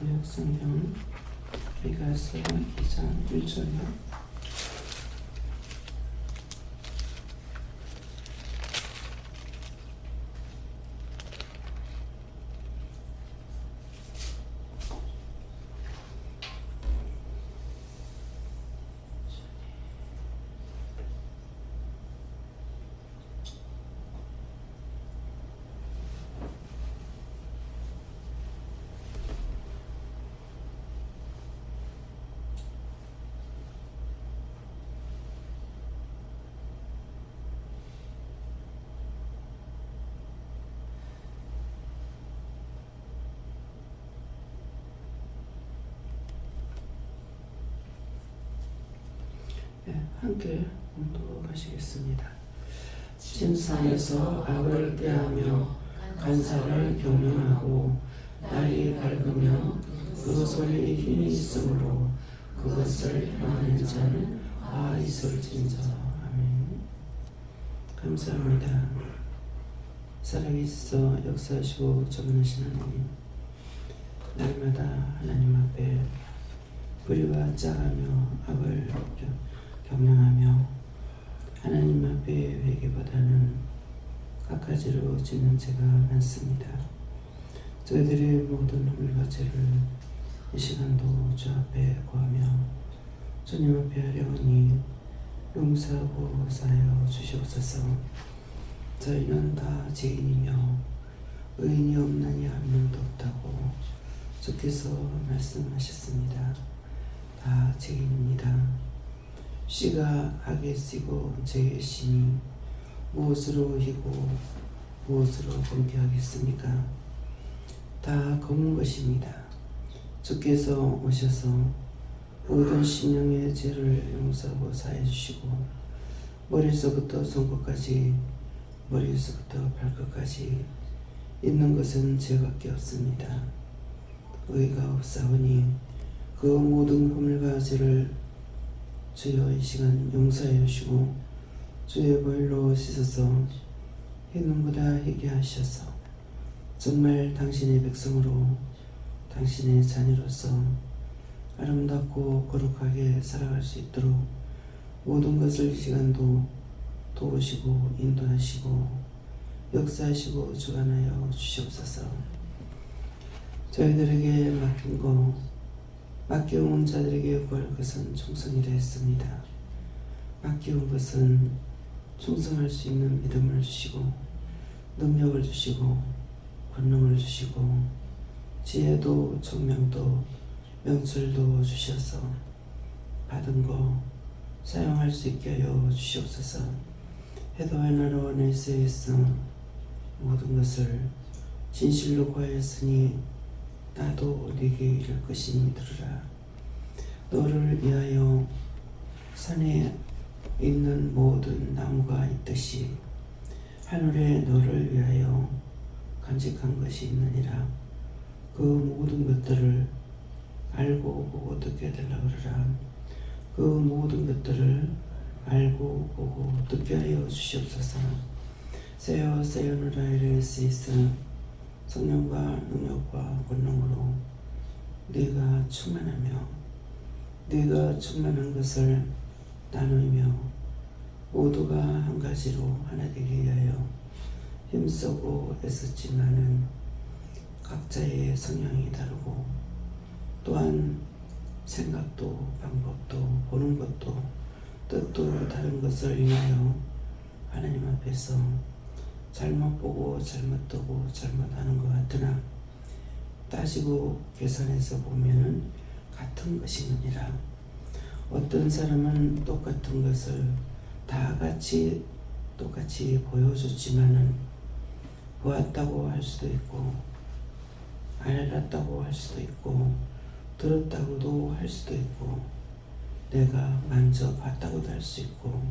구약 성경 미가서 2장 1절로 함께 공독하시겠습니다. 침상에서 악을 꾀하며 간사를 경영하고 날이 밝으면 그 손에 힘이 있으므로 그것을 행하는 자는 있을진저. 아멘. 감사합니다. 살아계셔서 역사하시고 전능하신 하나님, 날마다 하나님 앞에 불의와 짜가며 악을 경영하며 하나님 앞에 회개보다는 갖가지로 짓는 죄가 많습니다. 저희들의 모든 허물과 죄를 이 시간도 주 앞에 구하며 주님 앞에 하려니 용서하고 사하여 주시옵소서. 저희는 다 죄인이며 의인이 없나니 한 명도 없다고 주께서 말씀하셨습니다. 다 죄인입니다. 씨가 악에 쓰고 죄의 심이 무엇으로 희고 무엇으로 번개하겠습니까? 다 검은 것입니다. 주께서 오셔서 모든 심령의 죄를 용서하고 사해 주시고 머리에서부터 손끝까지 머리에서부터 발끝까지 있는 것은 죄밖에 없습니다. 의가 없사오니 그 모든 고물과 죄를 주여 이 시간 용서해 주시고 주의 보혈로 씻어서 흰눈보다 희게 하셔서 정말 당신의 백성으로 당신의 자녀로서 아름답고 거룩하게 살아갈 수 있도록 모든 것을 이 시간도 도우시고 인도하시고 역사하시고 주관하여 주시옵소서. 저희들에게 맡긴 거 맡겨온 자들에게 구할 것은 충성이라 했습니다. 맡겨온 것은 충성할 수 있는 믿음을 주시고 능력을 주시고 권능을 주시고 지혜도 총명도 명철도 주셔서 받은 거 사용할 수 있게 하여 주시옵소서. 해도 하나로 내세에서 모든 것을 진실로 구하였으니 나도 네게 이를 것이니 들으라. 너를 위하여 산에 있는 모든 나무가 있듯이 하늘에 너를 위하여 간직한 것이 있느니라. 그 모든 것들을 알고 보고 듣게 해달라 그러라. 그 모든 것들을 알고 보고 듣게 하여 주시옵소서. 세어 세어누라 이르시스 성령과 능력과 권능으로 네가 충만하며 네가 충만한 것을 나누며 모두가 한 가지로 하나 되기 위하여 힘쓰고 애썼지만은 각자의 성향이 다르고 또한 생각도 방법도 보는 것도 뜻도 다른 것을 인하여 하나님 앞에서 잘못 보고 잘못 듣고 잘못하는 것 같으나 따지고 계산해서 보면은 같은 것이느니라. 어떤 사람은 똑같은 것을 다 같이 똑같이 보여줬지만은 보았다고 할 수도 있고 알았다고 할 수도 있고 들었다고도 할 수도 있고 내가 만져봤다고도 할 수 있고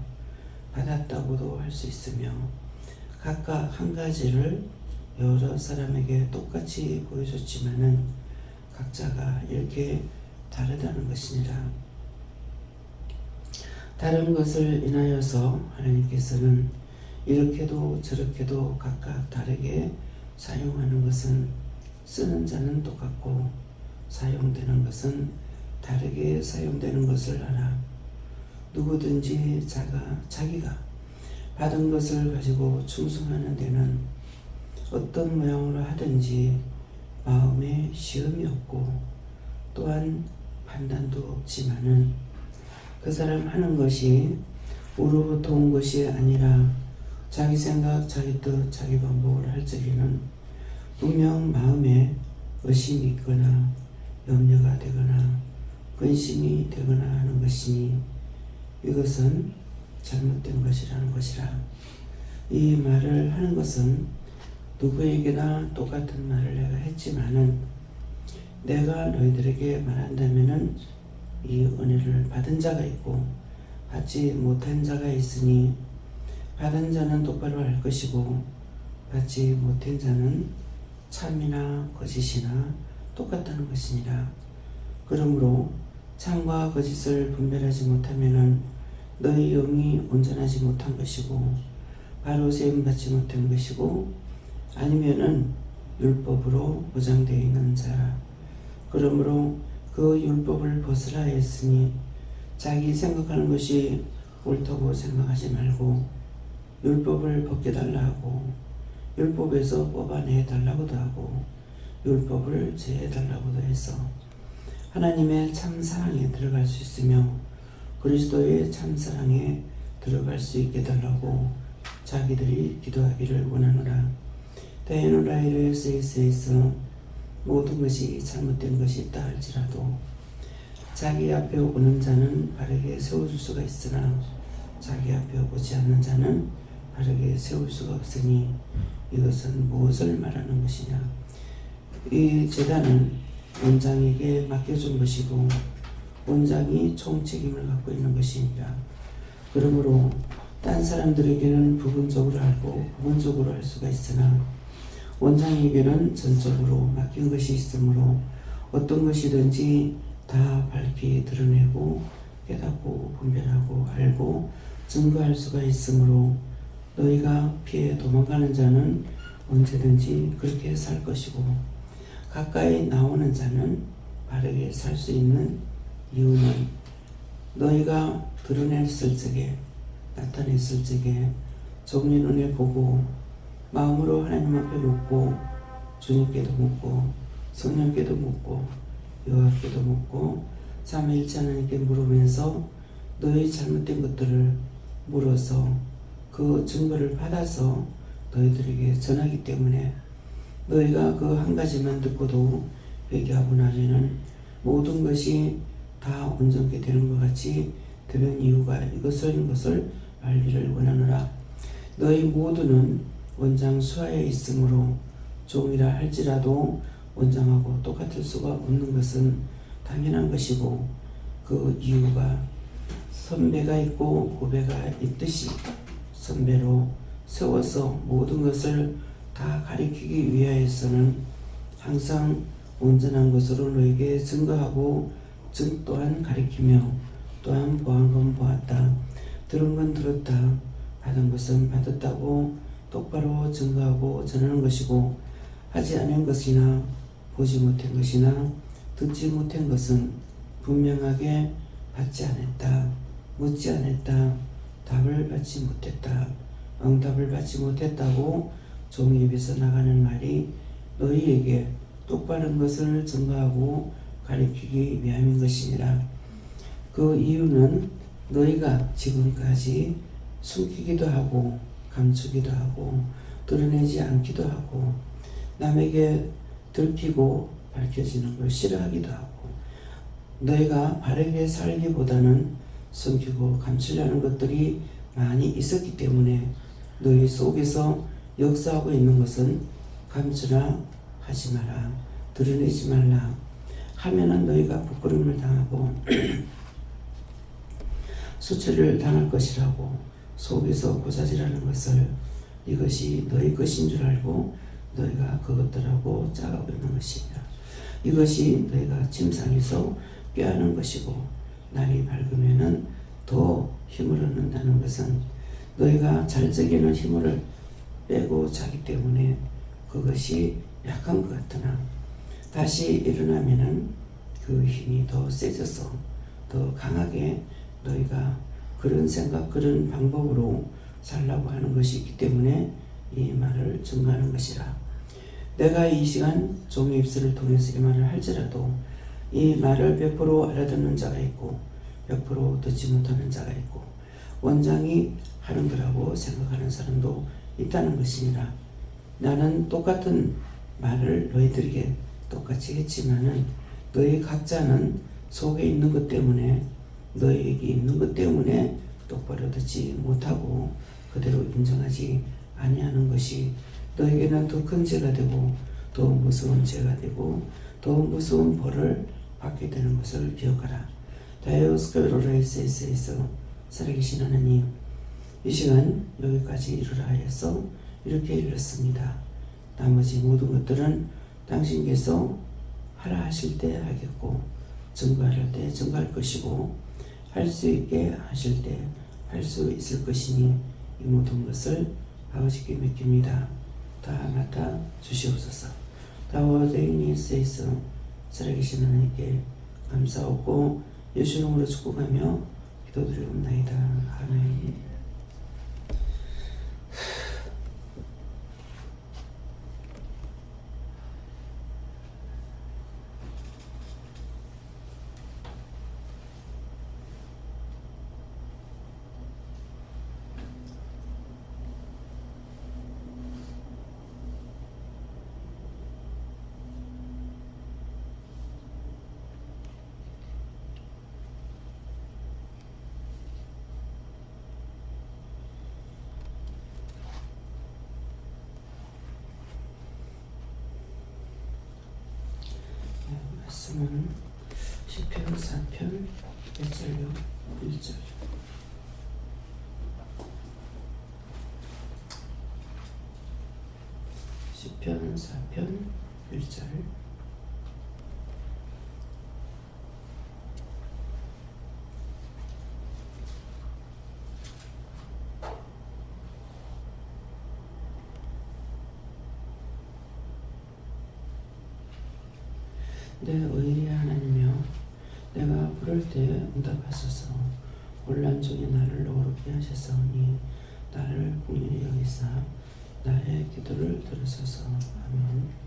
받았다고도 할 수 있으며 각각 한 가지를 여러 사람에게 똑같이 보여줬지만은 각자가 이렇게 다르다는 것이니라. 다른 것을 인하여서 하나님께서는 이렇게도 저렇게도 각각 다르게 사용하는 것은 쓰는 자는 똑같고 사용되는 것은 다르게 사용되는 것을 알아. 누구든지 자기가 받은 것을 가지고 충성하는 데는 어떤 모양으로 하든지 마음에 시험이 없고 또한 판단도 없지만은 그 사람 하는 것이 우로부터 온 것이 아니라 자기 생각, 자기 뜻, 자기 방법을 할 적에는 분명 마음에 의심이 있거나 염려가 되거나 근심이 되거나 하는 것이니 이것은 잘못된 것이라는 것이라. 이 말을 하는 것은 누구에게나 똑같은 말을 내가 했지만은 내가 너희들에게 말한다면은 이 은혜를 받은 자가 있고 받지 못한 자가 있으니 받은 자는 똑바로 할 것이고 받지 못한 자는 참이나 거짓이나 똑같다는 것이니라. 그러므로 참과 거짓을 분별하지 못하면은 너희 영이 온전하지 못한 것이고 바로 세움받지 못한 것이고 아니면은 율법으로 보장되어 있는 자라. 그러므로 그 율법을 벗으라 했으니 자기 생각하는 것이 옳다고 생각하지 말고 율법을 벗겨달라 하고 율법에서 뽑아내달라고도 하고 율법을 제해달라고도 해서 하나님의 참사랑에 들어갈 수 있으며 그리스도의 참사랑에 들어갈 수 있게 달라고 자기들이 기도하기를 원하노라. 다이노라이르 세이스에서 모든 것이 잘못된 것이 있다 할지라도 자기 앞에 오는 자는 바르게 세워줄 수가 있으나 자기 앞에 오지 않는 자는 바르게 세울 수가 없으니 이것은 무엇을 말하는 것이냐. 이 제단은 원장에게 맡겨준 것이고 원장이 총책임을 갖고 있는 것이니라. 그러므로 딴 사람들에게는 부분적으로 알고 부분적으로 할 수가 있으나 원장에게는 전적으로 맡긴 것이 있으므로 어떤 것이든지 다 밝히 드러내고 깨닫고 분별하고 알고 증거할 수가 있으므로 너희가 피해 도망가는 자는 언제든지 그렇게 살 것이고 가까이 나오는 자는 바르게 살 수 있는 이유는 너희가 드러냈을 적에 나타냈을 적에 종의 눈에 보고 마음으로 하나님 앞에 묻고 주님께도 묻고 성령께도 묻고 여호와께도 묻고 삼위일체 하나님께 물으면서 너희 잘못된 것들을 물어서 그 증거를 받아서 너희들에게 전하기 때문에 너희가 그 한 가지만 듣고도 회개하고 나면은 모든 것이 다 온전케 되는 것 같이 되는 이유가 이것을 알기를 원하노라. 너희 모두는 원장 수하에 있으므로 종이라 할지라도 원장하고 똑같을 수가 없는 것은 당연한 것이고 그 이유가 선배가 있고 후배가 있듯이 선배로 세워서 모든 것을 다 가리키기 위하여서는 항상 온전한 것으로 너에게 증거하고 또한 가리키며 또한 보한 건 보았다 들은 건 들었다 받은 것은 받았다고 똑바로 증거하고 전하는 것이고 하지 않은 것이나 보지 못한 것이나 듣지 못한 것은 분명하게 받지 않았다 묻지 않았다 답을 받지 못했다 응답을 받지 못했다고 종의 입에서 나가는 말이 너희에게 똑바른 것을 증거하고 가리키기 위함인 것이니라. 그 이유는 너희가 지금까지 숨기기도 하고 감추기도 하고 드러내지 않기도 하고 남에게 들키고 밝혀지는 걸 싫어하기도 하고 너희가 바르게 살기보다는 숨기고 감추려는 것들이 많이 있었기 때문에 너희 속에서 역사하고 있는 것은 감추라 하지 마라 드러내지 말라 하면은 너희가 부끄러움을 당하고 수치를 당할 것이라고 속에서 고자질하는 것을 이것이 너희 것인 줄 알고 너희가 그것들하고 짜가고 있는 것이니라. 이것이 너희가 침상에서 꾀하는 것이고 날이 밝으면은 더 힘을 얻는다는 것은 너희가 잘 적에는 힘을 빼고 자기 때문에 그것이 약한 것 같으나 다시 일어나면은 그 힘이 더 세져서 더 강하게 너희가 그런 생각, 그런 방법으로 살라고 하는 것이 있기 때문에 이 말을 증거하는 것이라. 내가 이 시간 종의 입술을 통해서 이 말을 할지라도 이 말을 100% 알아듣는 자가 있고 100% 듣지 못하는 자가 있고 원장이 하는 거라고 생각하는 사람도 있다는 것이니라. 나는 똑같은 말을 너희들에게 똑같이 했지만은 너희 각자는 속에 있는 것 때문에 너희에게 있는 것 때문에 똑바로 듣지 못하고 그대로 인정하지 아니하는 것이 너에게는 더 큰 죄가 되고 더 무서운 죄가 되고 더 무서운 벌을 받게 되는 것을 기억하라. 다이오스크로레이스에서 살아계신 하나님, 이 시간 여기까지 이르라 하여서 이렇게 이르렀습니다. 나머지 모든 것들은 당신께서 하라 하실 때 하겠고 증거할 때 증거할 것이고 할 수 있게 하실 때 할 수 있을 것이니 이 모든 것을 아버지께 맡깁니다. 다 맡아 주시옵소서. 다워데이니스에서 살아계신 하나님께 감사하고 예수 이름으로 축복하며 기도드리옵나이다. 아멘. 말씀은 시편 4편 1절요 1절. 시편 4편 1절. 내 의의 하나님이여, 내가 부를 때 응답하소서. 혼란 중에 나를 어렵게 하셨사오니 나를 긍휼히 여기사 나의 기도를 들으소서. 아멘.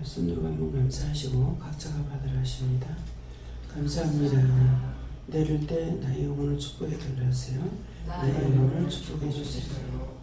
손으로 한번 감사하시고 각자가 받으라 하십니다. 감사합니다. 내릴 때 나의 영혼을 축복해 달라 하세요. 나의 영혼을 축복해 주세요.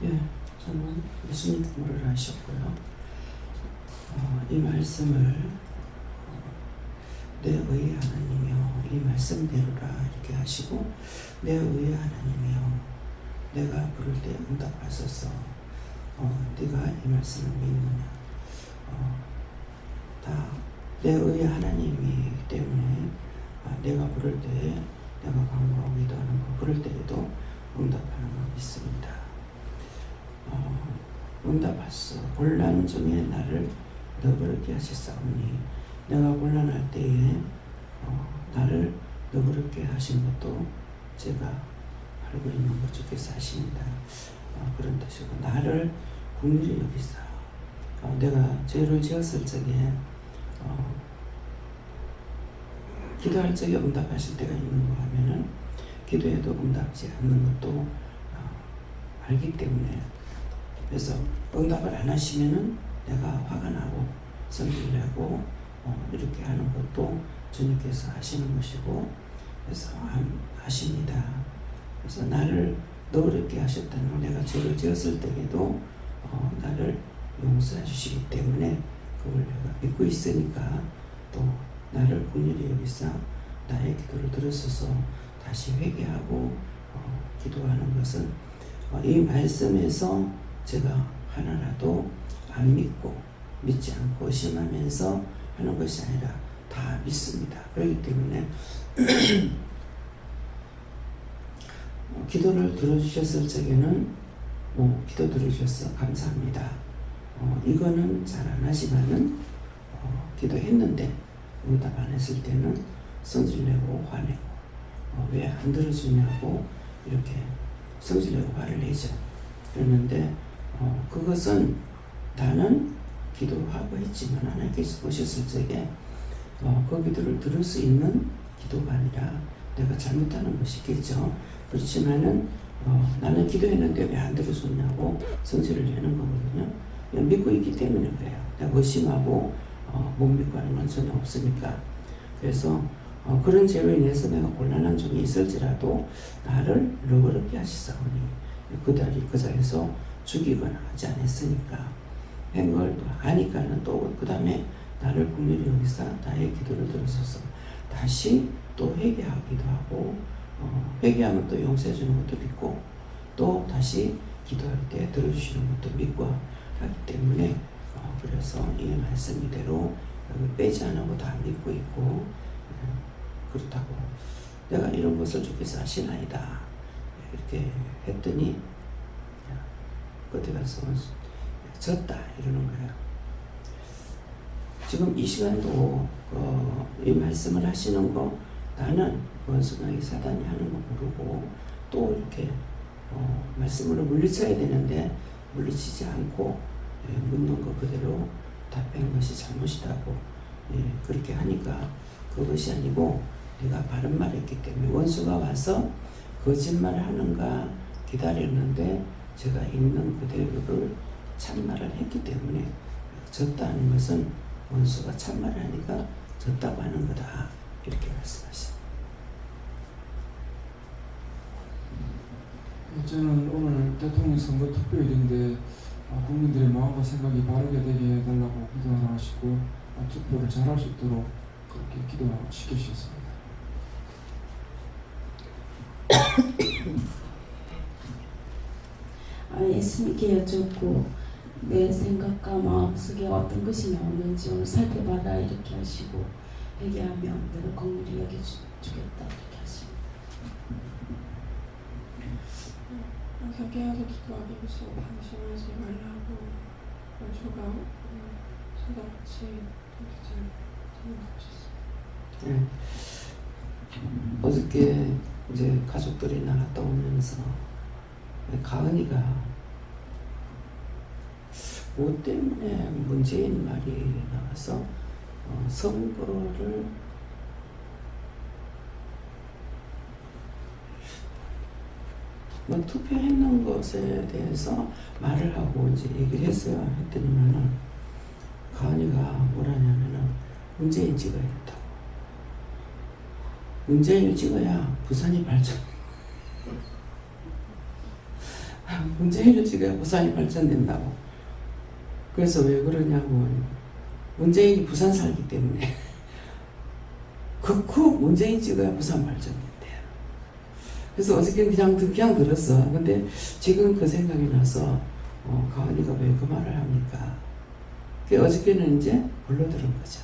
예, 저는 예수님 공부를 하셨고요. 이 말씀을 내 의의 하나님이여 이 말씀대로라 이렇게 하시고, 내 의의 하나님이여 내가 부를 때 응답하소서. 네가 이 말씀을 믿느냐. 다 내 의의 하나님이기 때문에 내가 부를 때에, 내가 간구하고 기도하는 거 부를 때에도 응답하는 거 믿습니다. 응답하소서. 곤란 중에 나를 너그럽게 하셨사오니, 내가 곤란할 때에 나를 너그럽게 하신 것도 제가 알고 있는 것 주께서 하십니다. 그런 뜻이고, 나를 긍휼히 여기사. 내가 죄를 지었을 적에 기도할 적에 응답하실 때가 있는 거 하면은 기도해도 응답하지 않는 것도 알기 때문에, 그래서 응답을 안 하시면은 내가 화가 나고 성질을 내고 이렇게 하는 것도 주님께서 하시는 것이고, 그래서 하십니다. 그래서 나를 너그럽게 하셨다는 걸, 내가 죄를 지었을 때에도 나를 용서해 주시기 때문에 그걸 내가 믿고 있으니까, 또 나를 긍휼히 여기사 나의 기도를 들으소서. 다시 회개하고 기도하는 것은 이 말씀에서 제가 하나라도 안 믿고 믿지 않고 의심하면서 하는 것이 아니라 다 믿습니다. 그렇기 때문에 기도를 들어주셨을 적에는 기도 들어주셔서 감사합니다. 이거는 잘 안 하지만은 기도했는데 응답 안 했을 때는 성질내고 화내고 왜 안 들어주냐고 이렇게 성질내고 화를 내죠. 그랬는데 그것은 나는 기도하고 했지만 하나님께서 보셨을 적에 그 기도를 들을 수 있는 기도가 아니라 내가 잘못하는 것이겠죠. 그렇지만은 나는 기도했는데 왜 안 들어줬냐고 성질을 내는 거거든요. 믿고 있기 때문에 그래요. 내가 의심하고 못 믿고 하는 건 전혀 없으니까. 그래서 그런 죄로 인해서 내가 곤란한 중에 있을지라도 나를 너그럽게 하시사오니, 그 자리에서 죽이거나 하지 않았으니까 한 걸 아니까는 또 그 다음에 나를 긍휼히 여기사 나의 기도를 들으소서. 다시 또 회개하기도 하고, 회개하면 또 용서해 주는 것도 믿고, 또 다시 기도할 때 들어주시는 것도 믿고 하기 때문에 그래서 이 말씀 이대로 빼지 않고 다 믿고 있고, 그렇다고 내가 이런 것을 주께서 하시나이다 이렇게 했더니 그때 가서 졌다 이러는 거예요. 지금 이 시간도 이 말씀을 하시는 거 나는 원수가 사단이 하는 거 모르고 또 이렇게 말씀으로 물리쳐야 되는데 물리치지 않고 묻는 거 그대로 답한 것이 잘못이라고 그렇게 하니까 그것이 아니고 내가 바른 말을 했기 때문에, 원수가 와서 거짓말을 하는가 기다렸는데 제가 있는 그대로를 참말을 했기 때문에 졌다는 것은 원수가 참말을 하니까 졌다고 하는 거다 이렇게 말씀하셨습니다. 저는 오늘 대통령 선거 투표일인데 국민들의 마음과 생각이 바르게 되게 해달라고 기도하라 하시고 투표를 잘할 수 있도록 그렇게 기도시키셨습니다. 예수님께 여쭙고 내 생각과 마음속에 어떤 것이 나오는지 오늘 살펴봐라 이렇게 하시고, 회개하면 너를 긍휼히 여겨주겠다 이렇게 하십니다. 회개하고 기도하기 위해서 방심하지 말라고 원수가 서같이 네. 어저께 이제 가족들이 나갔다 오면서 가은이가 뭐 때문에 문재인 말이 나와서 선거를 투표했는 것에 대해서 말을 하고 이제 얘기를 했어요. 했더니만은 가은이가 뭐라냐면은 문재인 찍어야겠다고. 문재인을 찍어야 부산이 발전. 문재인을 찍어야 부산이 발전된다고. 그래서 왜 그러냐고. 문재인이 부산 살기 때문에. 극후 문재인 찍어야 부산 발전된대요. 그래서 어저께 그냥 들었어. 근데 지금 그 생각이 나서 가은이가 왜 그 말을 합니까? 어저께는 이제 불러 들은 거죠.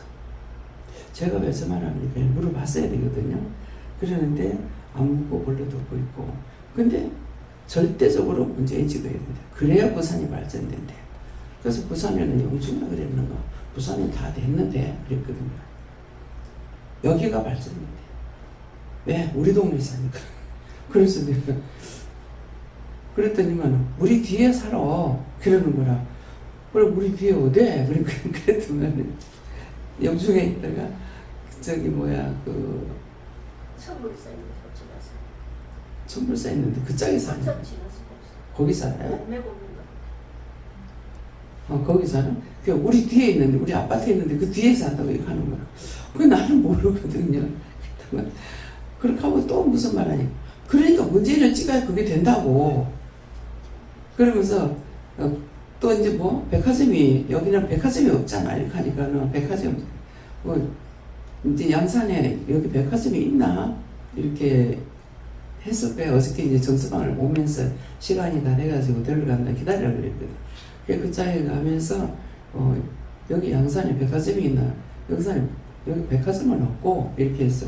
제가 왜 저 말을 합니까? 물어봤어야 되거든요. 그러는데 안 묻고 불러 듣고 있고. 근데 절대적으로 문재인 찍어야 된다. 그래야 부산이 발전된대. 그래서 부산에는 영주가 그랬는 거. 부산이 다 됐는데 그랬거든요. 여기가 발전된대. 왜? 우리 동네 사니까. 그래서 내가 그랬더니만 우리 뒤에 살아. 그러는 거라. 그럼 우리 뒤에 어디? 그랬더니 영주에 있다가 저기 천물사 있는 곳에 가서 천물사 있는데 그 짝에 사는 한참 지나서 거기 살아요? 매고 있는 거. 거기 사는? 우리 뒤에 있는데 우리 아파트에 있는데 그 뒤에 산다고 이렇게 하는 거야. 그게 나는 모르거든요. 그렇게 하면 또 무슨 말 하냐. 그러니까 문재인을 찍어야 그게 된다고. 그러면서 또 이제 백화점이 여기는 백화점이 없잖아. 이렇게 하니까는 백화점 이제 양산에 여기 백화점이 있나 이렇게 했을 거 어저께 이제 정서방을 오면서 시간이 다 돼가지고 데려간다 기다리라 그랬거든. 그 자리에 가면서 여기 양산에 백화점이 있나 여기 백화점은 없고 이렇게 했어.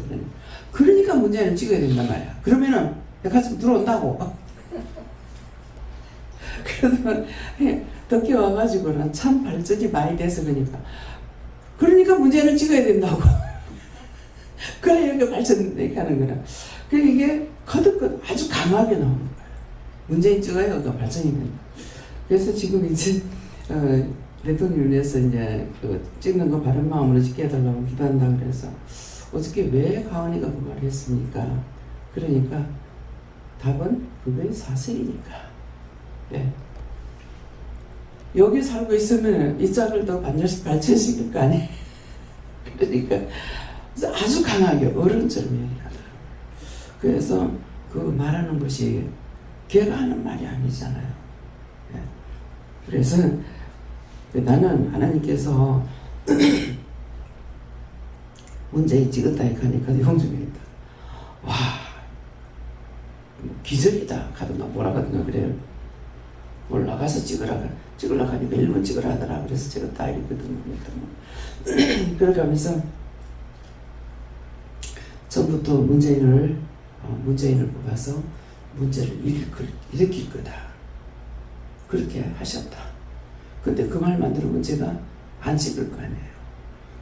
그러니까 문재인을 찍어야 된단 말이야. 그러면은 백화점 들어온다고. 그러더만 덕기 와가지고는 참 발전이 많이 돼서 그러니까 문재인을 찍어야 된다고. 그래 여기 발전된다 하는 거라. 그러니까 이게 거듭 아주 강하게 나오는 거야. 문재인 찍어야 여기가 발전이 된다. 그래서 지금 이제 대통령에서 이제 찍는 거 바른 마음으로 찍게 해달라고 기도한다 그래서 어저께 왜 가은이가 그 말을 했습니까? 그러니까 답은 그게 사실이니까. 네. 여기 살고 있으면 이 짝을 더 발전시킬 거 아니에요. 그러니까 아주 강하게 어른처럼 얘기를 하더라고요. 그래서 그 말하는 것이 걔가 하는 말이 아니잖아요. 네. 그래서 나는 하나님께서 문재인 찍었다 하니까 형중에 있다. 와 기적이다 하든가 뭐라 하든가 그래요. 올라가서 찍으려고 하니까 1분 찍으라 하더라. 그래서 제가 다 이랬거든요. 그렇게 하면서 전부터 문재인을 뽑아서 문제를 일으킬 거다. 그렇게 하셨다. 근데 그 말만 들으면 제가 안 찍을 거 아니에요.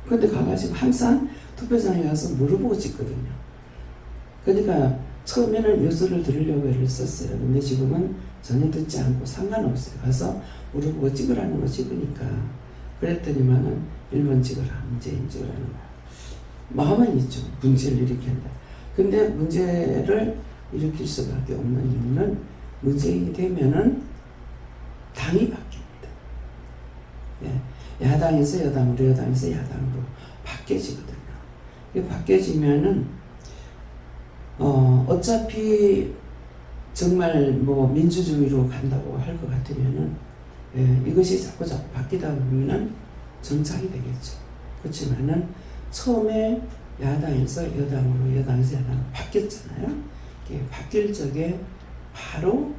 근데 가가지고 항상 투표장에 가서 물어보고 찍거든요. 그러니까 처음에는 뉴스를 들으려고 애를 썼어요. 근데 지금은 전혀 듣지 않고 상관없어요. 가서 물어보고 찍으라는 거 찍으니까. 그랬더니만은 1번 찍으라. 문재인 찍으라는 거야. 마음은 있죠. 문제를 일으킨다. 근데 문제를 일으킬 수밖에 없는 이유는 문재인이 되면은 당이 바뀝니다. 예. 야당에서 여당으로, 여당에서 야당으로 바뀌어지거든요. 이게 바뀌어지면은 어차피 정말 민주주의로 간다고 할 것 같으면은 이것이 자꾸 바뀌다 보면은 정착이 되겠죠. 그렇지만은 처음에 야당에서 여당으로, 여당에서 야당으로 바뀌었잖아요. 이게 바뀔 적에 바로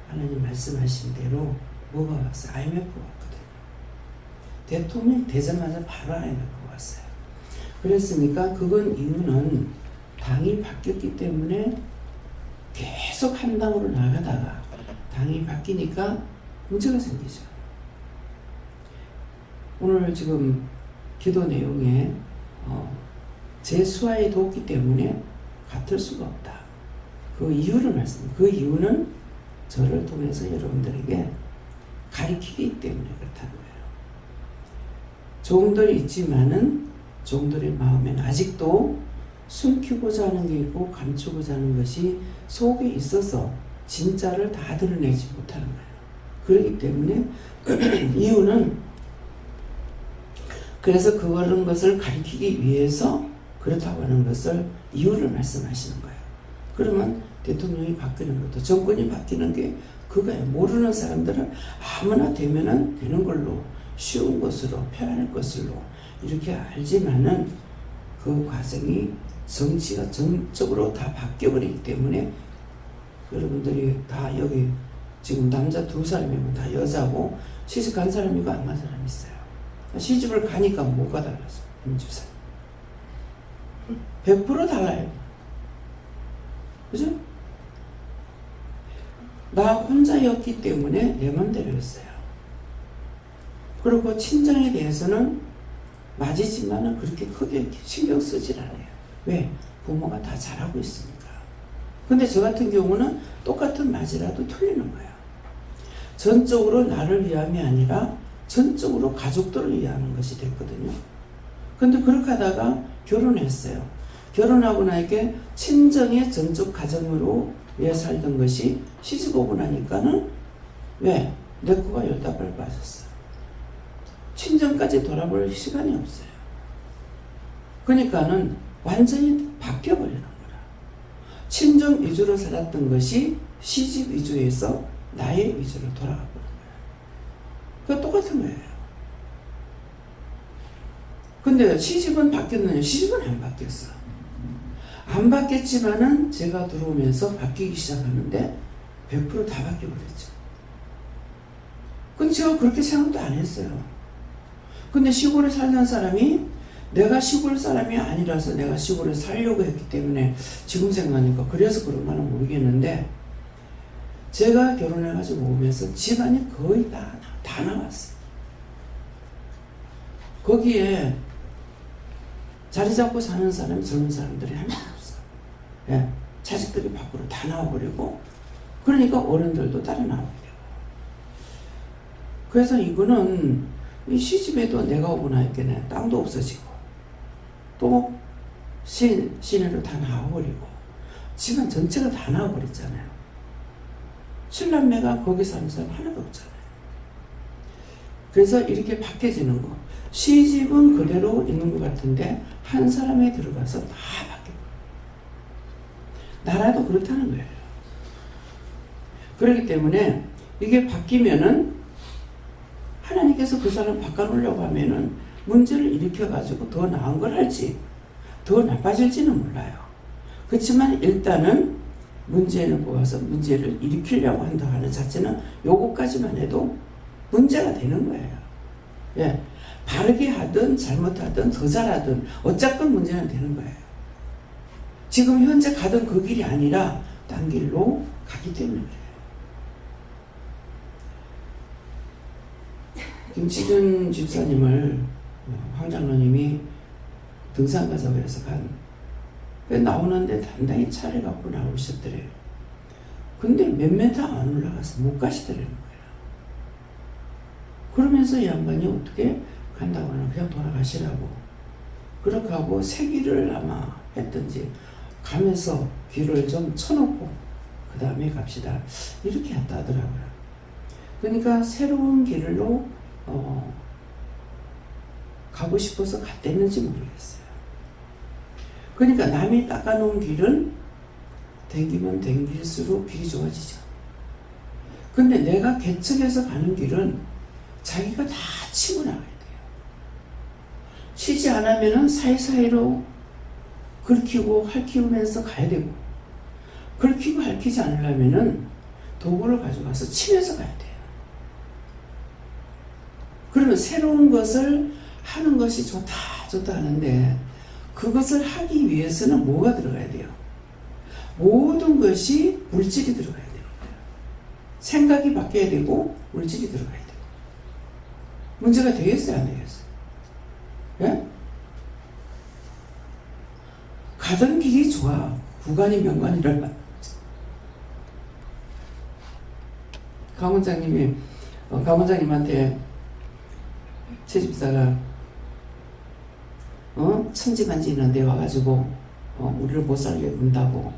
하나님 말씀하신 대로 뭐가 왔어요? IMF가 왔거든요. 대통령이 되자마자 바로 IMF가 왔어요. 그랬으니까 그건 이유는 당이 바뀌었기 때문에 계속 한 당으로 나가다가 당이 바뀌니까 문제가 생기죠. 오늘 지금 기도 내용에 제 수하에 돕기 때문에 같을 수가 없다. 그 이유를 그 이유는 저를 통해서 여러분들에게 가르치기 때문에 그렇다는 거예요. 종들이 있지만은 종들의 마음에는 아직도 숨기고자 하는 게 있고 감추고자 하는 것이 속에 있어서 진짜를 다 드러내지 못하는 거예요. 그렇기 때문에 이유는 그래서 그런 것을 가리키기 위해서 그렇다고 하는 것을 이유를 말씀하시는 거예요. 그러면 대통령이 바뀌는 것도 정권이 바뀌는 게 그거예요. 모르는 사람들은 아무나 되면은 되는 걸로, 쉬운 것으로, 편할 것으로 이렇게 알지만은 그 과정이 정치가 전적으로 다 바뀌어버리기 때문에 여러분들이 다 여기 지금 남자 2사람이면 다 여자고 시집 간 사람이고 안 간 사람이 있어요. 시집을 가니까 뭐가 달랐어? 집사님 100% 달라요. 그죠? 나 혼자였기 때문에 내 맘대로 했어요. 그리고 친정에 대해서는 맞이지만은 그렇게 크게 신경 쓰질 않아요. 왜? 부모가 다 잘하고 있으니까. 근데 저 같은 경우는 똑같은 맞이라도 틀리는 거예요. 전적으로 나를 위함이 아니라 전적으로 가족들을 위하는 것이 됐거든요. 근데 그렇게 하다가 결혼했어요. 결혼하고 나니까 친정의 전적 가정으로 왜 살던 것이 시집 오고 나니까는 왜? 내 코가 열다발 빠졌어. 친정까지 돌아볼 시간이 없어요. 그러니까는 완전히 바뀌어버리는 거라. 친정 위주로 살았던 것이 시집 위주에서 나의 위주로 돌아가 버린 거예요. 그거 똑같은 거예요. 근데 시집은 바뀌었느냐? 시집은 안 바뀌었어. 안 바뀌었지만은 제가 들어오면서 바뀌기 시작하는데 100% 다 바뀌어버렸죠. 근데 제가 그렇게 생각도 안 했어요. 근데 시골에 살던 사람이 내가 시골 사람이 아니라서 내가 시골에 살려고 했기 때문에 지금 생각하니까 그래서 그런가는 모르겠는데 제가 결혼해가지고 오면서 집안이 거의 다 나왔어요. 거기에 자리 잡고 사는 사람이 젊은 사람들이 한 명 없어. 예, 자식들이 밖으로 다 나와버리고 그러니까 어른들도 따라 나오게 되고. 그래서 이거는 이 시집에도 내가 오고 나니까 땅도 없어지고 또 시내로 다 나와버리고 집안 전체가 다 나와버렸잖아요. 칠남매가 거기 사는 사람 하나도 없잖아요. 그래서 이렇게 바뀌어지는 거. 시집은 그대로 있는 것 같은데 한 사람에 들어가서 다 바뀌어요. 나라도 그렇다는 거예요. 그렇기 때문에 이게 바뀌면은 하나님께서 그 사람 바꿔놓으려고 하면은 문제를 일으켜가지고 더 나은 걸 할지 더 나빠질지는 몰라요. 그렇지만 일단은 문제를 모아서 문제를 일으키려고 한다 하는 자체는 요거까지만 해도 문제가 되는 거예요. 예, 바르게 하든 잘못하든 더 잘하든 어쨌건 문제는 되는 거예요. 지금 현재 가던 그 길이 아니라 딴 길로 가기 때문에 그래요. 김치준 집사님을 황 장로님이 등산 가자고 해서 나오는데 단단히 차를 갖고 나오셨더래요. 근데 몇 메터 안 올라가서 못 가시더라는 거예요. 그러면서 이 양반이 어떻게 간다고 하면 그냥 돌아가시라고. 그렇게 하고 새 길을 아마 했든지 가면서 길을 좀 쳐놓고 그 다음에 갑시다. 이렇게 했다 하더라고요. 그러니까 새로운 길로 가고 싶어서 갔댔는지 모르겠어요. 그러니까 남이 닦아놓은 길은 댕기면 댕길수록 길이 좋아지죠. 근데 내가 개척해서 가는 길은 자기가 다 치고 나가야 돼요. 치지 않으면 사이사이로 긁히고 핥히면서 가야 되고 긁히고 핥히지 않으려면 도구를 가져가서 치면서 가야 돼요. 그러면 새로운 것을 하는 것이 좋다 하는데 그것을 하기 위해서는 뭐가 들어가야 돼요? 모든 것이 물질이 들어가야 돼요. 생각이 바뀌어야 되고 물질이 들어가야 돼요. 문제가 되겠어요? 안 되겠어요? 예? 가던 길이 좋아. 구간이 명관이랄까. 강원장님한테 제 집사가 천지만지 있는데 와가지고 우리를 못 살게 군다고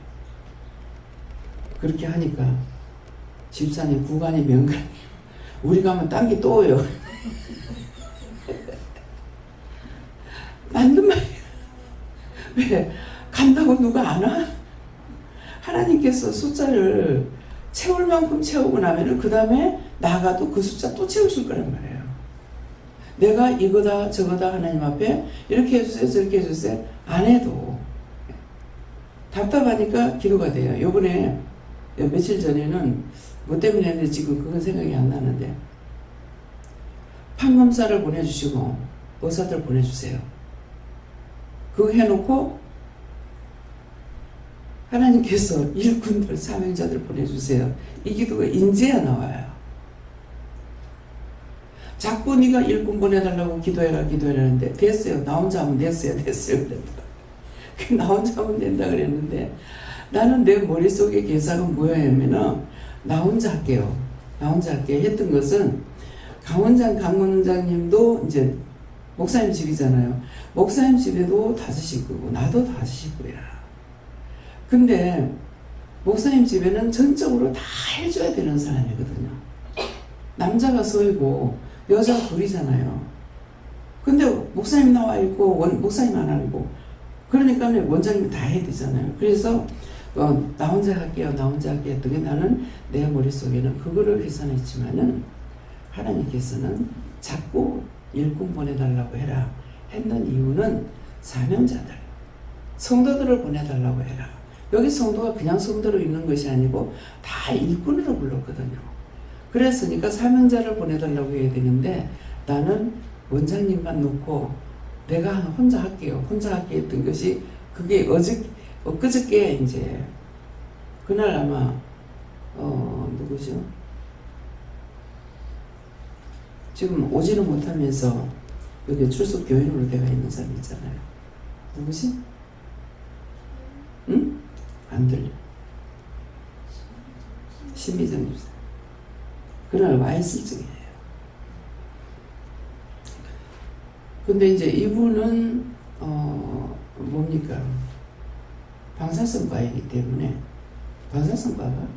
그렇게 하니까 집사님 구간이 명간 우리 가면 딴 게 또 오요. 맞는 말이야. 왜? 간다고 누가 안 와? 하나님께서 숫자를 채울 만큼 채우고 나면은 그 다음에 나가도 그 숫자 또 채우실 거란 말이에요. 내가 이거다 저거다 하나님 앞에 이렇게 해주세요 저렇게 해주세요 안 해도 답답하니까 기도가 돼요. 요번에 며칠 전에는 뭐 때문에 했는데 지금 그건 생각이 안 나는데 판검사를 보내주시고 의사들 보내주세요. 그거 해놓고 하나님께서 일꾼들 사명자들 보내주세요. 이 기도가 인제야 나와요. 자꾸 네가 일꾼 보내달라고 기도해라 기도해라는데 됐어요. 나 혼자 하면 됐어요 그랬더라. 나 혼자 하면 된다 그랬는데 나는 내 머릿속에 계산은 뭐였냐면은 나 혼자 할게요. 나 혼자 할게 했던 것은 강원장님도 이제 목사님 집이잖아요. 목사님 집에도 5식구고 나도 5식구야. 근데 목사님 집에는 전적으로 다 해줘야 되는 사람이거든요. 남자가 서이고 여자 둘이잖아요. 근데 목사님 나와 있고 목사님 안 하고 그러니까 원장님이 다 해야 되잖아요. 그래서 나 혼자 할게요. 나 혼자 할게요 했던 게 나는 내 머릿속에는 그거를 계산했지만은 하나님께서는 자꾸 일꾼 보내달라고 해라 했는 이유는 사명자들 성도들을 보내달라고 해라. 여기 성도가 그냥 성도로 있는 것이 아니고 다 일꾼으로 불렀거든요. 그랬으니까 사명자를 보내달라고 해야 되는데 나는 원장님만 놓고 내가 혼자 할게요. 혼자 할게 했던 것이 그게 엊그저께 이제 그날 아마 누구죠? 지금 오지는 못하면서 여기 출석 교인으로 되어 있는 사람 있잖아요. 누구지? 응? 안 들려. 신미정 집사. 그날 와 있을 적이에요. 근데 이제 이분은 뭡니까? 방사선과이기 때문에 방사선과가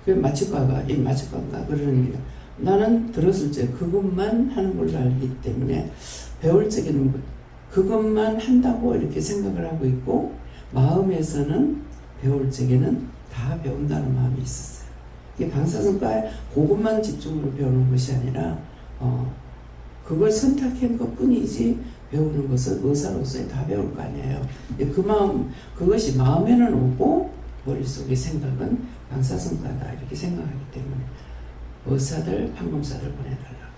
그 마취과가 이 마취과가 그러는 게 나는 들었을 때 그것만 하는 걸로 알기 때문에 배울 적에는 그것만 한다고 이렇게 생각을 하고 있고 마음에서는 배울 적에는 다 배운다는 마음이 있었어요. 이게 방사선과에 그것만 집중으로 배우는 것이 아니라 그걸 선택한 것 뿐이지 배우는 것은 의사로서의 다 배울 거 아니에요. 그 마음, 그것이 마음에는 오고 머릿속의 생각은 방사선과다 이렇게 생각하기 때문에 의사들, 판검사들 보내달라고.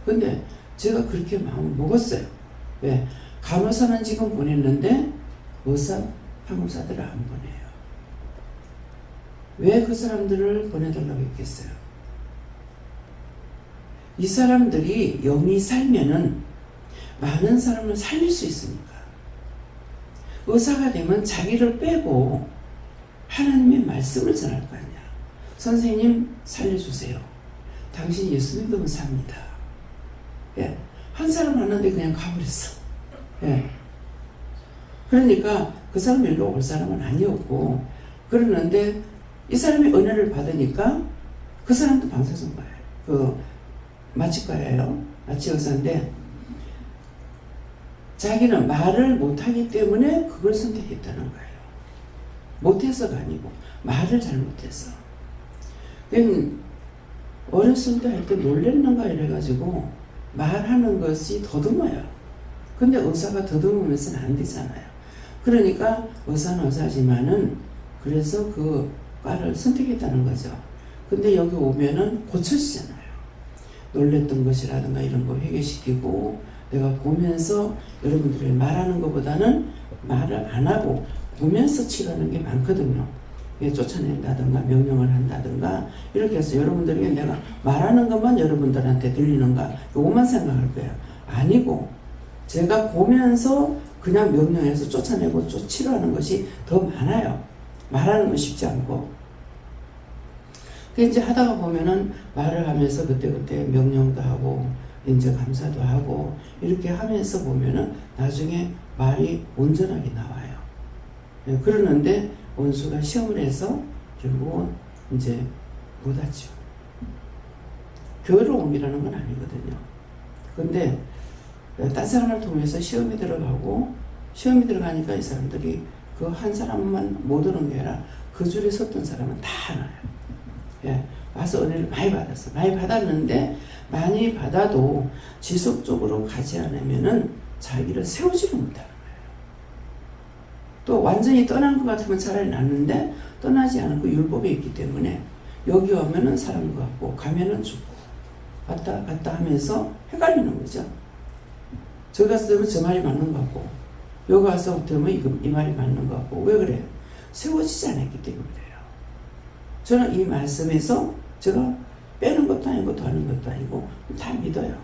근데 제가 그렇게 마음을 먹었어요. 왜? 간호사는 지금 보냈는데 의사, 판검사들을 안 보내요. 왜 그 사람들을 보내달라고 했겠어요? 이 사람들이 영이 살면은 많은 사람을 살릴 수 있으니까. 의사가 되면 자기를 빼고 하나님의 말씀을 전할 거 아니야. 선생님 살려주세요. 당신 예수 믿으면 삽니다. 예. 한 사람 왔는데 그냥 가버렸어. 예. 그러니까 그 사람 일로 올 사람은 아니었고 그러는데 이 사람이 은혜를 받으니까 그 사람도 방사선과예요. 그 마취과예요. 마취의사인데 자기는 말을 못하기 때문에 그걸 선택했다는 거예요. 못해서가 아니고 말을 잘못해서. 어렸을 때 할 때 놀랬는가 이래가지고 말하는 것이 더듬어요. 근데 의사가 더듬으면서는 안 되잖아요. 그러니까 의사는 의사지만은 그래서 그 과를 선택했다는 거죠. 근데 여기 오면은 고쳐지잖아요. 놀랬던 것이라든가 이런 거 회개시키고 내가 보면서 여러분들이 말하는 것보다는 말을 안 하고 보면서 치료하는 게 많거든요. 쫓아낸다든가 명령을 한다든가 이렇게 해서 여러분들에게 내가 말하는 것만 여러분들한테 들리는가 이것만 생각할 거예요. 아니고 제가 보면서 그냥 명령해서 쫓아내고 치료하는 것이 더 많아요. 말하는 건 쉽지 않고. 이제 하다가 보면은 말을 하면서 그때그때 명령도 하고 이제 감사도 하고 이렇게 하면서 보면은 나중에 말이 온전하게 나와요. 그러는데 원수가 시험을 해서 결국은 이제 못하죠. 교회로 옮기라는 건 아니거든요. 근데 딴 사람을 통해서 시험이 들어가고 시험이 들어가니까 이 사람들이 그 한 사람만 못 오는 게 아니라 그 그 줄에 섰던 사람은 다 알아요. 예, 와서 은혜를 많이 받았어. 많이 받았는데 많이 받아도 지속적으로 가지 않으면은 자기를 세우지를 못하는 거예요. 또 완전히 떠난 것 같으면 차라리 낫는데 떠나지 않고 율법에 있기 때문에 여기 오면은 사는 것 같고 가면은 죽고 왔다 갔다 하면서 헷갈리는 거죠. 저기 가서 들으면 저 말이 맞는 것 같고 여기 와서 들으면 이 말이 맞는 것 같고 왜 그래요? 세워지지 않았기 때문에 그래요. 저는 이 말씀에서 제가 빼는 것도 아니고 더하는 것도 아니고 다 믿어요.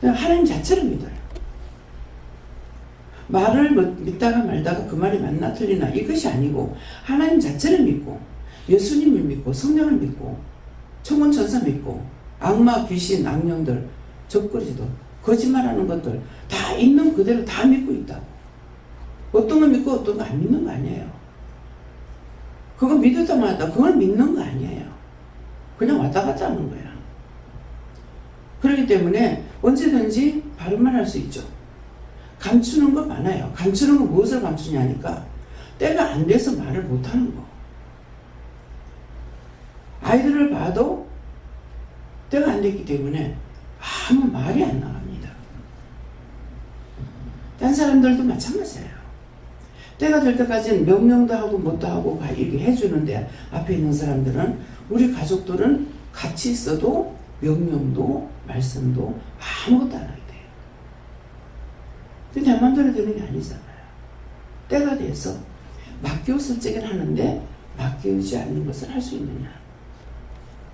그냥 하나님 자체를 믿어요. 말을 믿다가 말다가 그 말이 맞나 틀리나 이것이 아니고 하나님 자체를 믿고 예수님을 믿고 성령을 믿고 천군 천사 믿고 악마 귀신 악령들 적그리스도 거짓말하는 것들 다 있는 그대로 다 믿고 있다고. 어떤 거 믿고 어떤 거 안 믿는 거 아니에요. 그거 믿었다 말았다 그걸 믿는 거 아니에요. 그냥 왔다 갔다 하는 거야. 그렇기 때문에 언제든지 바른 말 할 수 있죠. 감추는 거 많아요. 감추는 거 무엇을 감추냐니까 때가 안 돼서 말을 못하는 거. 아이들을 봐도 때가 안 됐기 때문에 아무 말이 안 나갑니다. 딴 사람들도 마찬가지예요. 때가 될 때까지는 명령도 하고 뭣도 하고 이렇게 해주는데 앞에 있는 사람들은 우리 가족들은 같이 있어도 명령도 말씀도 아무것도 안 하게 돼요. 근데 내 마음대로 되는 게 아니잖아요. 때가 돼서 맡겨왔을 적엔 하는데 맡겨오지 않는 것을 할 수 있느냐.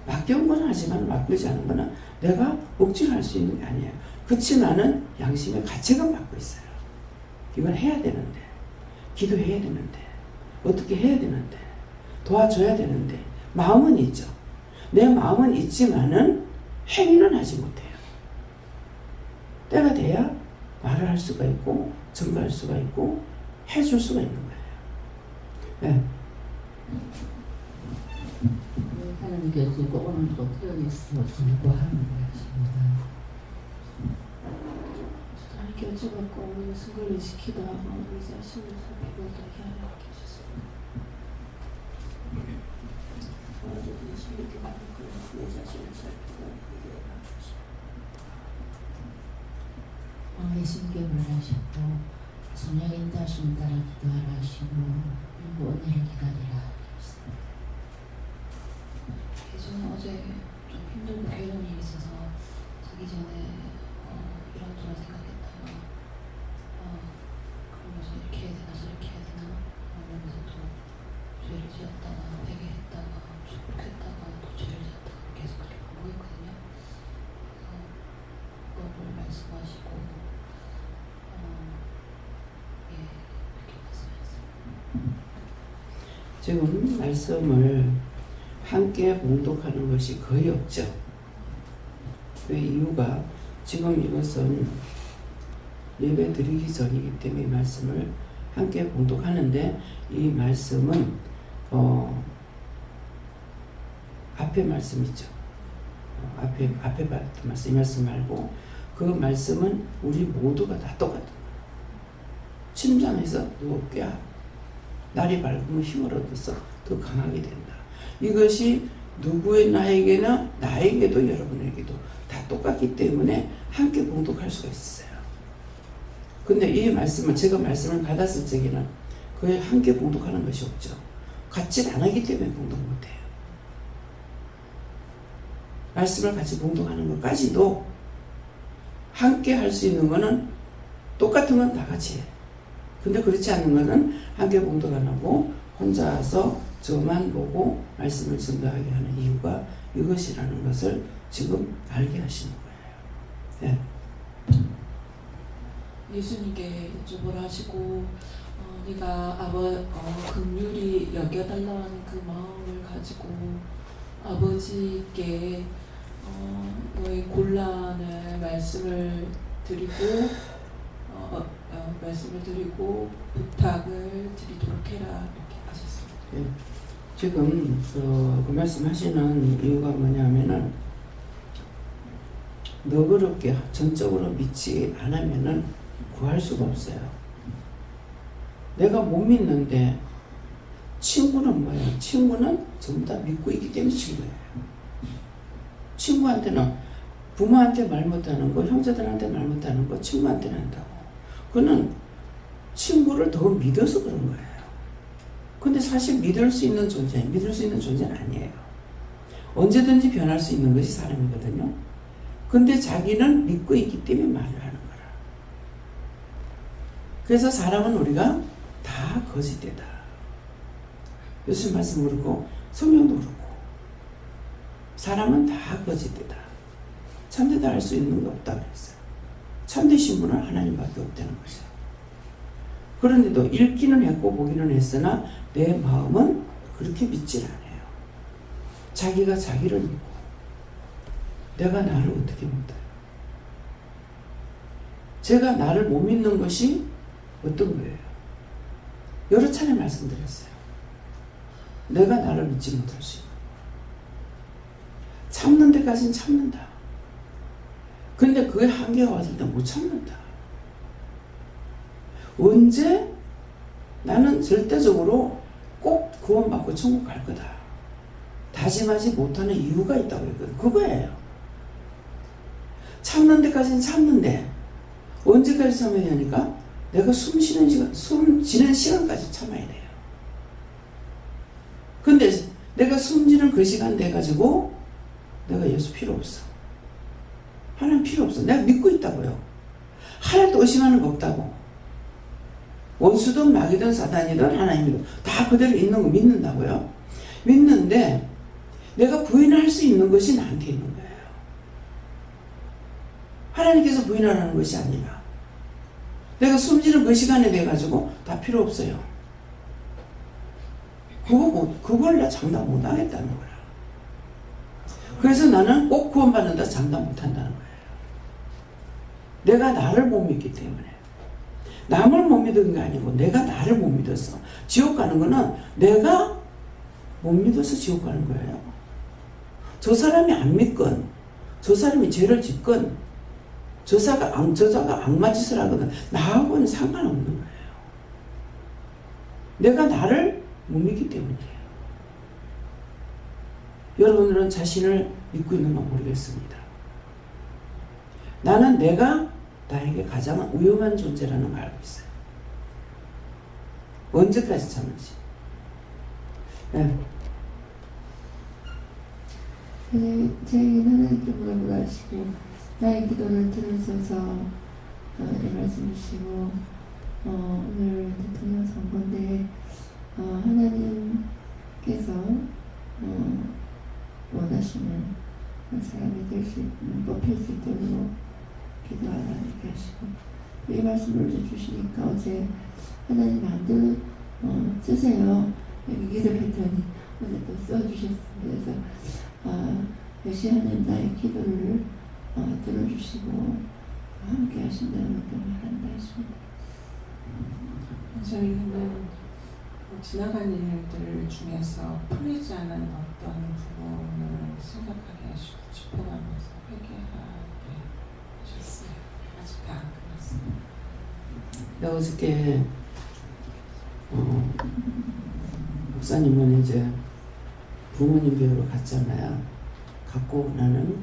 맡겨온 건 하지만 맡겨오지 않은 거는 내가 억지로 할 수 있는 게 아니에요. 그렇지만은 양심의 가책은 받고 있어요. 이걸 해야 되는데 기도해야 되는데 어떻게 해야 되는데 도와줘야 되는데 마음은 있죠. 내 마음은 있지만은 행위는 하지 못해요. 때가 돼야 말을 할 수가 있고 증거할 수가 있고 해줄 수가 있는 거예요. 네. 하나님께서 오늘도 태어났어 불구하는 것입니다. 하나님께 여쭤봤고 오늘 승리를 시키다 우리 자신을 살피고 어떻게 하려 계셨습니다. 어제도 신비께 받은 내 자신을 살피고 예수님께 말하셨고 성령의 인도하심을 따라 기도하라 하시고 그리고 은혜를 기다리라 하셨습니다. 저는 어제 좀 힘들고 괴로운 일이 있어서 자기 전에 이런저런 생각했다가 그러면서 이렇게 해야 되나 저렇게 해야 되나 그러면서 또 죄를 지었다가 회개했다가 축복했다가 또 죄를 지었다가 계속 그렇게 반복했거든요. 그래서 그거를 말씀하시고 그렇게 말씀하셨습니다. 지금 말씀을 함께 봉독하는 것이 거의 없죠. 왜 이유가 지금 이것은 예배 드리기 전이기 때문에 말씀을 함께 봉독하는데 이 말씀은 앞에 말씀 있죠. 앞에 말씀 이 말씀 말고 그 말씀은 우리 모두가 다 똑같은 거예요. 침상에서 누워 깨 날이 밝으면 힘을 얻어서 더 강하게 된다. 이것이 누구의 나에게도 여러분에게도 다 똑같기 때문에 함께 봉독할 수가 있어요. 근데 이 말씀을 제가 말씀을 받았을 적에는 거의 함께 봉독하는 것이 없죠. 같이 안 하기 때문에 봉독 못해요. 말씀을 같이 봉독하는 것까지도 함께 할 수 있는 거는 똑같은 건 다 같이 해요. 근데 그렇지 않은 거는 함께 봉독 안 하고 혼자서 저만 보고 말씀을 증거하게 하는 이유가 이것이라는 것을 지금 알게 하시는 거예요. 네. 예수님께 여쭤보라 하시고 네가 긍휼히 여겨달라는 그 마음을 가지고 아버지께 너의 곤란을 말씀을 드리고 부탁을 드리도록 해라 이렇게 하셨습니다. 네. 지금 그 말씀하시는 이유가 뭐냐면은 너그럽게 전적으로 믿지 않으면은 구할 수가 없어요. 내가 못 믿는데 친구는 뭐예요? 친구는 전부 다 믿고 있기 때문에 친구예요. 친구한테는 부모한테 말 못하는 거, 형제들한테 말 못하는 거 친구한테는 한다고. 그는 친구를 더 믿어서 그런 거예요. 근데 사실 믿을 수 있는 존재는 아니에요. 언제든지 변할 수 있는 것이 사람이거든요. 근데 자기는 믿고 있기 때문에 말을 하는 거라. 그래서 사람은 우리가 다 거짓되다. 예수님 말씀 그렇고 성령도 그렇고 사람은 다 거짓되다. 참되다 할 수 있는 게 없다 그랬어요. 참되신 분은 하나님밖에 없다는 것이에요. 그런데도 읽기는 했고 보기는 했으나 내 마음은 그렇게 믿질 않아요. 자기가 자기를 믿고 내가 나를 어떻게 믿어요? 제가 나를 못 믿는 것이 어떤 거예요? 여러 차례 말씀드렸어요. 내가 나를 믿지 못할 수 있는. 참는 데까지는 참는다. 근데 그게 한계가 왔을 때 못 참는다. 언제 나는 절대적으로 꼭 구원받고 천국 갈 거다. 다짐하지 못하는 이유가 있다고 했거든. 그거예요. 참는 데까지는 참는데 언제까지 참아야 되니까 내가 숨 쉬는 시간까지 참아야 돼요. 근데 내가 숨지는 그 시간 돼가지고 내가 예수 필요 없어. 하나님 필요 없어. 내가 믿고 있다고요. 하나도 의심하는 거 없다고. 원수든 마귀든 사단이든 하나님이든 다 그대로 있는 거 믿는다고요. 믿는데 내가 부인할 수 있는 것이 나한테 있는 거예요. 하나님께서 부인하라는 것이 아니라 내가 숨지는 그 시간에 돼가지고 다 필요 없어요. 그걸 나 장담 못 하겠다는 거야. 그래서 나는 꼭 구원받는다 장담 못 한다는 거예요. 내가 나를 못 믿기 때문에. 남을 못 믿은 게 아니고 내가 나를 못 믿어서. 지옥 가는 거는 내가 못 믿어서 지옥 가는 거예요. 저 사람이 안 믿건, 저 사람이 죄를 짓건, 저자가 악마짓을 하거든 나하고는 상관없는 거예요. 내가 나를 못 믿기 때문이에요. 여러분들은 자신을 믿고 있는가 모르겠습니다. 나는 내가 나에게 가장 위험한 존재라는 걸 알고 있어요. 언제까지 참을지. 네. 제에게 하나님께 물어보라시고 나의 기도를 들으셔서 이 말씀 주시고 오늘 대통령 선거인데 하나님께서 원하시는 사람이 될 수 있는 뽑힐 수 있도록 기도하라 이렇게 하시고 이 말씀을 주시니까 어제 하나님 마음대로 쓰세요 여기 기도했더니 어제 또 써주셨습니다. 그래서 역시 하나님 나의 기도를 들어주시고 함께 하신다는 것도 말한다 했습니다. 저희는 지나간 일들 중에서 풀리지 않은 어떤 부분을 생각하게 하시고 짚어가면서 회개하게 하셨어요. 아직 다 안 끝났어요. 어저께 목사님은 이제 부모님 뵈러 갔잖아요. 갔고 나는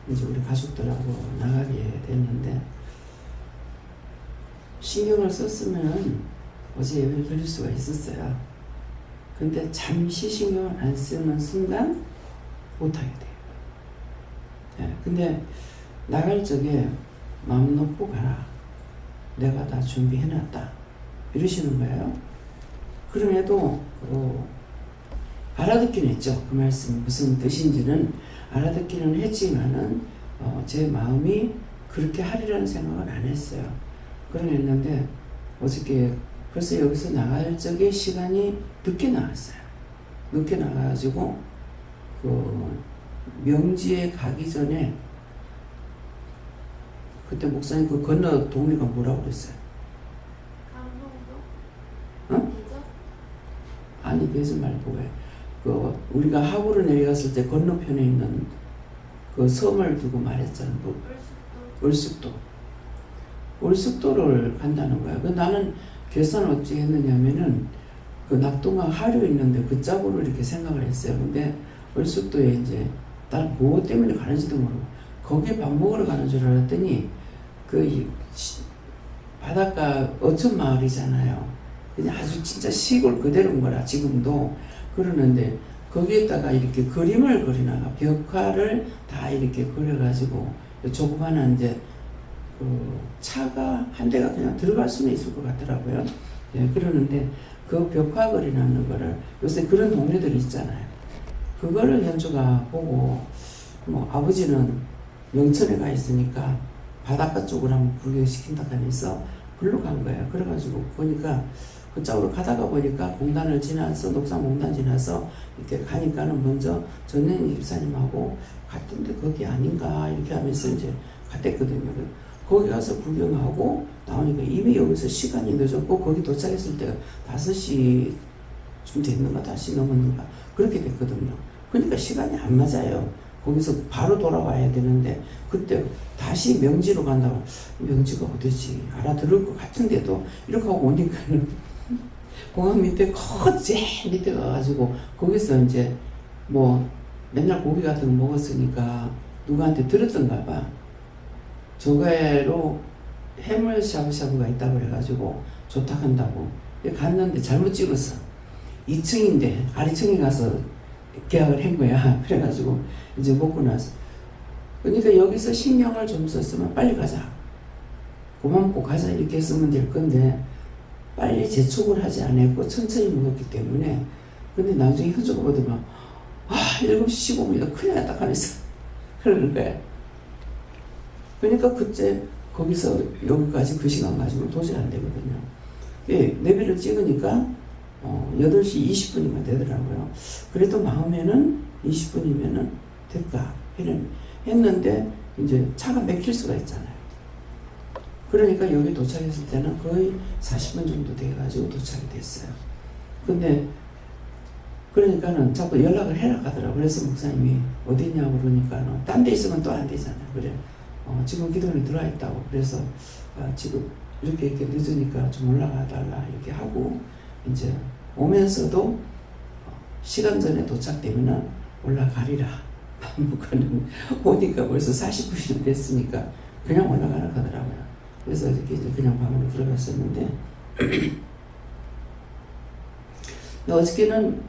이제 우리 가족들하고 나가게 됐는데 신경을 썼으면 어제 예배를 드릴 수가 있었어요. 근데 잠시 신경을 안 쓰는 순간 못하게 돼요. 네, 근데 나갈 적에 마음 놓고 가라. 내가 다 준비해놨다. 이러시는 거예요. 그럼에도 알아듣긴 했죠. 그 말씀이 무슨 뜻인지는 알아듣기는 했지만은 제 마음이 그렇게 하리라는 생각은 안 했어요. 그랬는데 어저께 벌써 여기서 나갈 적에 시간이 늦게 나왔어요. 늦게 나가가지고 그 명지에 가기 전에 그때 목사님 그 건너 동네가 뭐라고 그랬어요? 어? 아니 배전 말고 왜? 그 우리가 하구로 내려갔을 때 건너편에 있는 그 섬을 두고 말했잖아. 얼숙도. 얼숙도를 간다는 거야. 그 나는 계산 어찌 했느냐면은 그 낙동강 하류 있는데 그 짝으로 이렇게 생각을 했어요. 근데 얼숙도에 이제 딱 뭐 때문에 가는지도 모르고 거기에 밥 먹으러 가는 줄 알았더니 그 바닷가 어촌 마을이잖아요. 그냥 아주 진짜 시골 그대로인 거라 지금도. 그러는데 거기에다가 이렇게 그림을 그리나가 벽화를 다 이렇게 그려가지고 조그마한 이제 그 차가 한 대가 그냥 들어갈 수는 있을 것 같더라고요. 예, 그러는데 그 벽화 그리나는 거를 요새 그런 동네들이 있잖아요. 그거를 현주가 보고 뭐 아버지는 영천에 가 있으니까 바닷가 쪽으로 한번 구경시킨다 하면서 글로 간 거예요. 그래가지고 보니까 그쪽으로 가다가 보니까 공단을 지나서 녹사공단 지나서 이렇게 가니까는 먼저 전현희 집사님하고 갔던데 거기 아닌가 이렇게 하면서 이제 갔댔거든요. 거기 가서 구경하고 나오니까 이미 여기서 시간이 늦었고 거기 도착했을 때가 5시쯤 됐는가 5시 넘었는가 그렇게 됐거든요. 그러니까 시간이 안 맞아요. 거기서 바로 돌아와야 되는데 그때 다시 명지로 간다고 명지가 어디지 알아들을 것 같은데도 이렇게 하고 오니까는 공항 밑에 제일 밑에 가가지고 거기서 이제 뭐 맨날 고기 같은 거 먹었으니까 누구한테 들었던가 봐. 저거로 해물 샤브샤브가 있다고 그래가지고 좋다 한다고 갔는데 잘못 찍었어. 2층인데 아래층에 가서 계약을 한 거야. 그래가지고 이제 먹고 나서 그러니까 여기서 신경을 좀 썼으면 빨리 가자. 그만 먹고 가자 이렇게 했으면 될 건데 빨리 재촉을 하지 않았고 천천히 먹었기 때문에 근데 나중에 현주가 보더만 7시 15분이다 큰일 났다 하면서 그러는 거야. 그러니까 그때 거기서 여기까지 그 시간 가지고 도저히 안 되거든요. 내비를 찍으니까 8시 20분이면 되더라고요. 그래도 마음에는 20분이면은 될까 했는데 이제 차가 막힐 수가 있잖아요. 그러니까 여기 도착했을 때는 거의 40분 정도 돼가지고 도착이 됐어요. 근데 그러니까는 자꾸 연락을 해라 하더라고요. 그래서 목사님이 어디냐고 그러니까는 딴 데 있으면 또 안 되잖아요. 그래 지금 기도원에 들어와 있다고. 그래서 지금 이렇게 늦으니까 좀 올라가달라 이렇게 하고 이제 오면서도 시간 전에 도착되면 올라가리라. 그는 오니까 벌써 40분이 됐으니까 그냥 올라가라 하더라고요. 그래서 이렇게 그냥 방으로 들어갔었는데 어저께는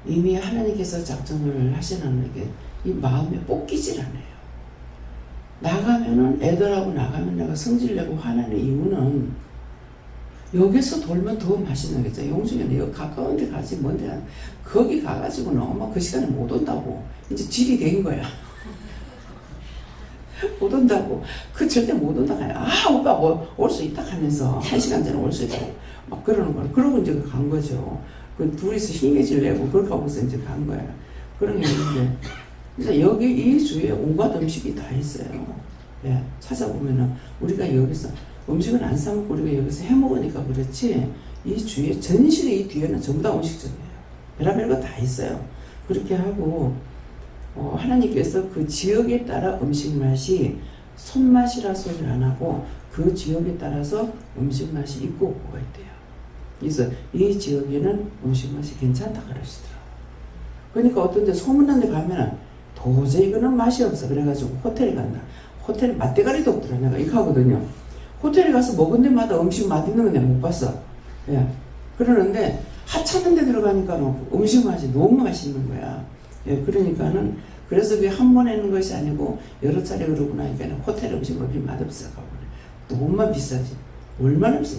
이미 하나님께서 작정을 하시는 게 이 마음에 뽑기질 않아요. 나가면은 애들하고 나가면 내가 성질내고 화나는 이유는 여기서 돌면 더 맛있는 거죠. 용중에는 여기 가까운 데 가지 뭔데 거기 가가지고는 엄마 그 시간에 못 온다고 이제 질이 된 거야. 못 온다고 그 절대 못 온다고 해요. 오빠 뭐 올 수 있다 하면서 1시간 전에 올 수 있다고 막 그러는 거야. 그러고 이제 간 거죠. 그 둘이서 힘의질 내고 그렇게 하고서 이제 간 거야. 그런 게 있는데 그래서 여기 이 주위에 온갖 음식이 다 있어요. 예, 찾아보면은 우리가 여기서 음식은 안 사먹고 우리가 여기서 해먹으니까 그렇지 이 주위에 전실의 이 뒤에는 전부 다 음식점이에요. 별의별 거 다 있어요. 그렇게 하고 하나님께서 그 지역에 따라 음식 맛이 손맛이라 소리를 안 하고 그 지역에 따라서 음식 맛이 있고 없고가 있대요. 그래서 이 지역에는 음식 맛이 괜찮다 그러시더라고요. 그러니까 어떤 데 소문난 데 가면 도저히 이거는 맛이 없어. 그래가지고 호텔에 간다. 호텔에 맛대가리도 없더라. 내가 이거 하거든요. 호텔에 가서 먹은 데마다 음식 맛있는 거 내가 못 봤어. 예. 그러는데 하찮은 데 들어가니까 음식 맛이 너무 맛있는 거야. 예. 그러니까는 그래서 그게 한 번에 있는 것이 아니고 여러 차례 그러고 나니까 호텔 음식 먹기 맛없어. 너무만 비싸지. 얼마나 비싸.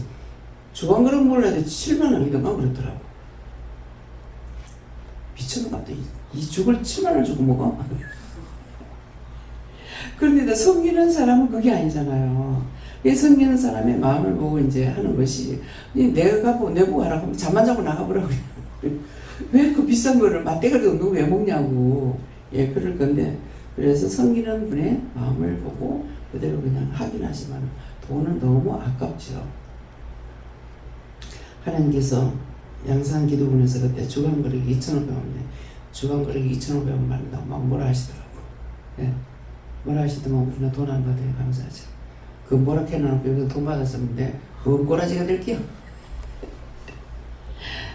주방 그릇 몰라도 7만 원이더만 그렇더라고. 미쳤는 것 같아. 이 죽을 7만 원 주고 먹어? 그런데 섬기는 사람은 그게 아니잖아요. 이 섬기는 사람의 마음을 보고 이제 하는 것이 내가 내보고 하라고 하면 잠만 자고 나가보라고 왜 그 비싼 거를 맛대가리도 없는 거 왜 먹냐고. 예, 그럴 건데 그래서 섬기는 분의 마음을 보고 그대로 그냥 하긴 하지만 돈은 너무 아깝죠. 하나님께서 양산기도원에서 그때 주간거리기 2,500원인데 주간거리기 2,500원 받는다고 막 뭐라 하시더라고. 예. 뭐라 하시더만 우리는 돈 안 받아요. 감사하죠. 그 뭐라 해놓고 여기서 돈 받았었는데 그건 꼬라지가 될게요.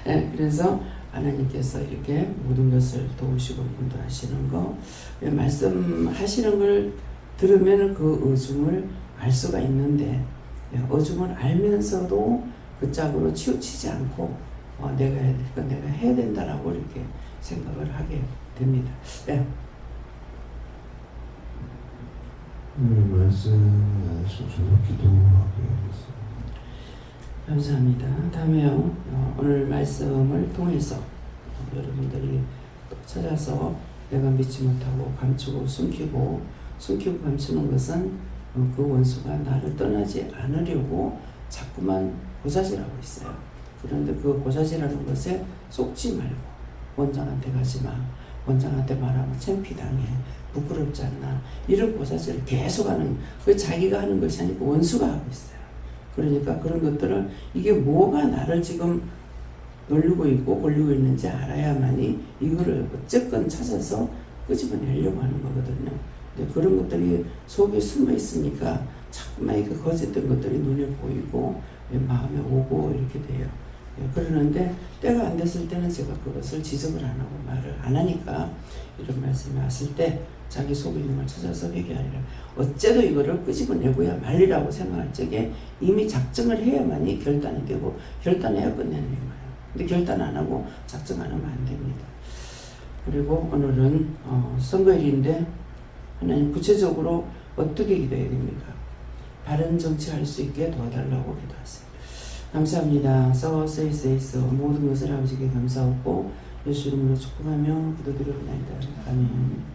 예, 그래서 하나님께서 이렇게 모든 것을 도우시고 인도하시는 거, 말씀하시는 걸 들으면 그 어중을 알 수가 있는데, 어중을 알면서도 그 짝으로 치우치지 않고 내가 해야 될 거 내가 해야 된다라고 이렇게 생각을 하게 됩니다. 네. 말씀 안에서 저도 기도하게 됐습니다. 감사합니다. 다음에요. 오늘 말씀을 통해서 여러분들이 또 찾아서 내가 믿지 못하고 감추고 숨기고 감추는 것은 그 원수가 나를 떠나지 않으려고 자꾸만 고자질하고 있어요. 그런데 그 고자질하는 것에 속지 말고 원장한테 가지 마. 원장한테 말하면 창피당해. 부끄럽지 않나. 이런 고자질을 계속 하는, 그 자기가 하는 것이 아니고 원수가 하고 있어요. 그러니까 그런 것들을 이게 뭐가 나를 지금 놀리고 있고 골리고 있는지 알아야만이 이거를 어쨌건 찾아서 끄집어내려고 하는 거거든요. 근데 그런 것들이 속에 숨어 있으니까 자꾸만 이렇게 거짓된 것들이 눈에 보이고 마음에 오고 이렇게 돼요. 그러는데 때가 안 됐을 때는 제가 그것을 지적을 안 하고 말을 안 하니까 이런 말씀이 왔을 때 자기 속에 있는 걸 찾아서 회개하리라. 어째도 이거를 끄집어내고야 말리라고 생각할 적에 이미 작정을 해야만이 결단이 되고 결단해야 끝내는 거예요. 근데 결단 안 하고 작정 안 하면 안 됩니다. 그리고 오늘은 선거일인데 하나님 구체적으로 어떻게 기도해야 됩니까? 바른 정치할 수 있게 도와달라고 기도하세요. 감사합니다. 서세이세이서 모든 것을 아버지께 감사하고 예수 이름으로 축복하며 기도드리옵나이다. 아멘.